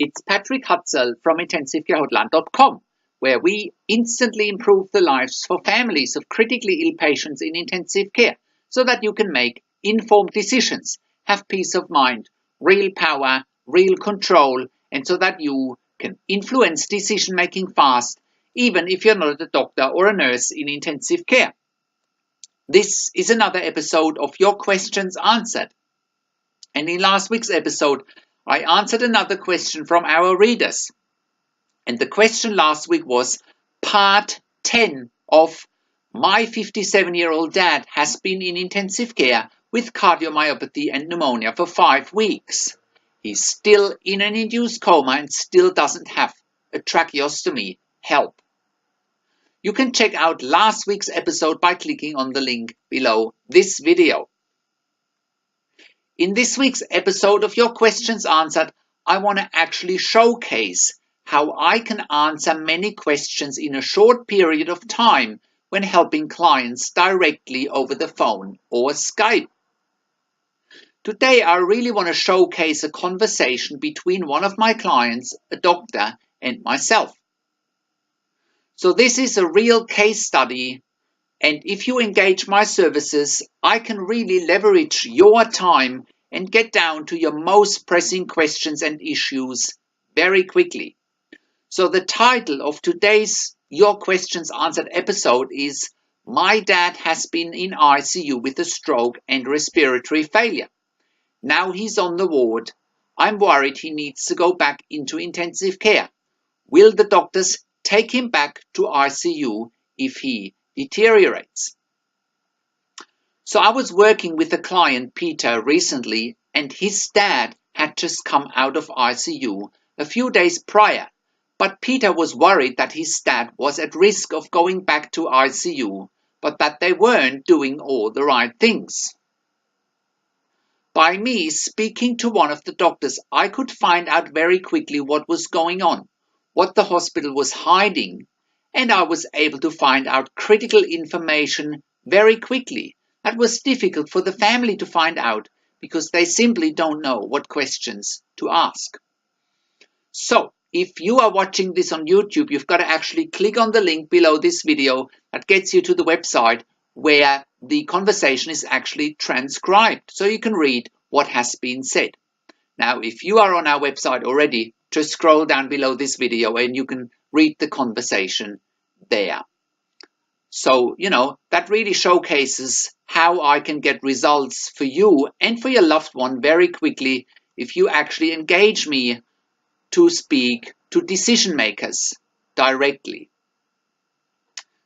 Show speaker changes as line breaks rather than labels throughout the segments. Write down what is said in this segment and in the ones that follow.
It's Patrick Hutzel from IntensiveCareHotline.com, where we instantly improve the lives for families of critically ill patients in intensive care so that you can make informed decisions, have peace of mind, real power, real control, and so that you can influence decision making fast, even if you're not a doctor or a nurse in intensive care. This is another episode of Your Questions Answered. And in last week's episode, I answered another question from our readers. And the question last week was part 10 of my 57-year-old dad has been in intensive care with cardiomyopathy and pneumonia for 5 weeks. He's still in an induced coma and still doesn't have a tracheostomy. Help. You can check out last week's episode by clicking on the link below this video. In this week's episode of Your Questions Answered, I want to actually showcase how I can answer many questions in a short period of time when helping clients directly over the phone or Skype. Today, I really want to showcase a conversation between one of my clients, a doctor, and myself. So this is a real case study, and if you engage my services, I can really leverage your time and get down to your most pressing questions and issues very quickly. So the title of today's Your Questions Answered episode is My Dad Has Been in ICU with a Stroke and Respiratory Failure. Now he's on the ward. I'm worried he needs to go back into intensive care. Will the doctors take him back to ICU if he deteriorates? So I was working with a client, Peter, recently, and his dad had just come out of ICU a few days prior. But Peter was worried that his dad was at risk of going back to ICU, but that they weren't doing all the right things. By me speaking to one of the doctors, I could find out very quickly what was going on, what the hospital was hiding, and I was able to find out critical information very quickly. That was difficult for the family to find out because they simply don't know what questions to ask. So, if you are watching this on YouTube, you've got to actually click on the link below this video that gets you to the website where the conversation is actually transcribed, so you can read what has been said. Now, if you are on our website already, just scroll down below this video and you can read the conversation there. So, that really showcases how I can get results for you and for your loved one very quickly if you actually engage me to speak to decision makers directly.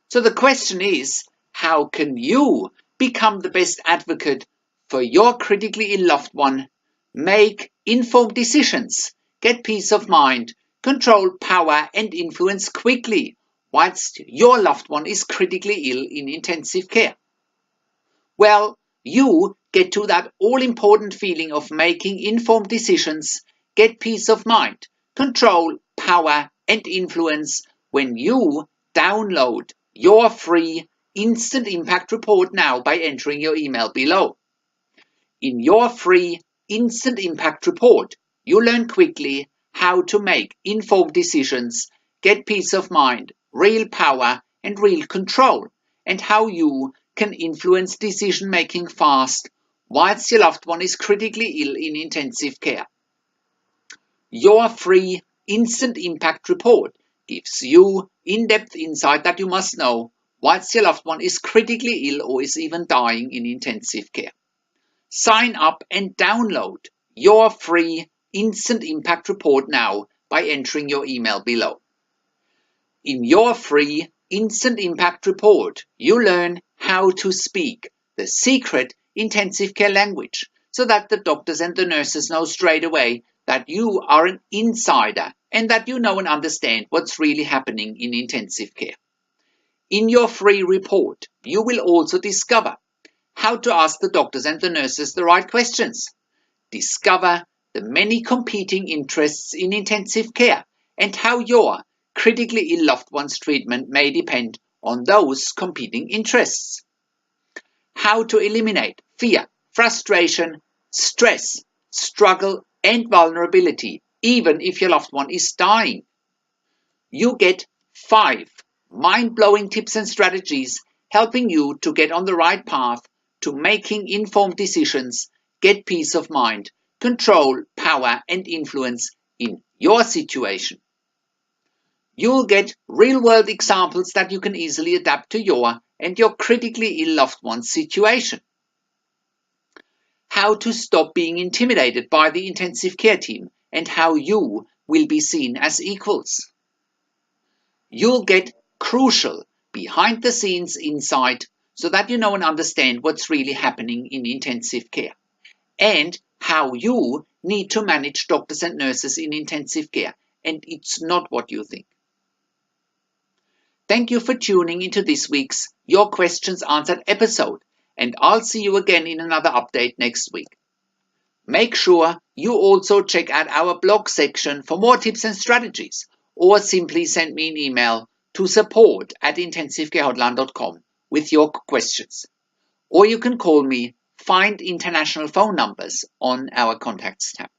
So the question is, how can you become the best advocate for your critically ill loved one, make informed decisions, get peace of mind, control power and influence quickly whilst your loved one is critically ill in intensive care? Well, you get to that all-important feeling of making informed decisions, get peace of mind, control, power and influence when you download your free Instant Impact Report now by entering your email below. In your free Instant Impact Report, you learn quickly how to make informed decisions, get peace of mind, real power and real control, and how you can influence decision making fast whilst your loved one is critically ill in intensive care. Your free Instant Impact Report gives you in-depth insight that you must know whilst your loved one is critically ill or is even dying in intensive care. Sign up and download your free Instant Impact Report now by entering your email below. In your free Instant Impact Report, you learn how to speak the secret intensive care language so that the doctors and the nurses know straight away that you are an insider and that you know and understand what's really happening in intensive care. In your free report, you will also discover how to ask the doctors and the nurses the right questions, discover the many competing interests in intensive care and how your critically ill loved one's treatment may depend on those competing interests, how to eliminate fear, frustration, stress, struggle and vulnerability even if your loved one is dying. You get 5 mind-blowing tips and strategies helping you to get on the right path to making informed decisions, get peace of mind, control, power and influence in your situation. You'll get real-world examples that you can easily adapt to your and your critically ill loved one's situation. How to stop being intimidated by the intensive care team and how you will be seen as equals. You'll get crucial behind-the-scenes insight so that you know and understand what's really happening in intensive care and how you need to manage doctors and nurses in intensive care, and it's not what you think. Thank you for tuning into this week's Your Questions Answered episode, and I'll see you again in another update next week. Make sure you also check out our blog section for more tips and strategies, or simply send me an email to support@intensivecarehotline.com with your questions. Or you can call me, find international phone numbers on our contacts tab.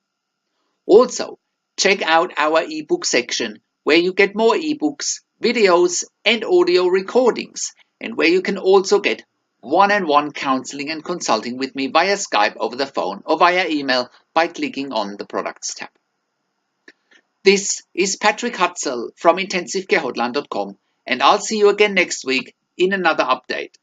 Also, check out our ebook section where you get more ebooks, videos and audio recordings, and where you can also get one-on-one counseling and consulting with me via Skype, over the phone or via email by clicking on the products tab. This is Patrick Hutzel from intensivecarehotline.com, and I'll see you again next week in another update.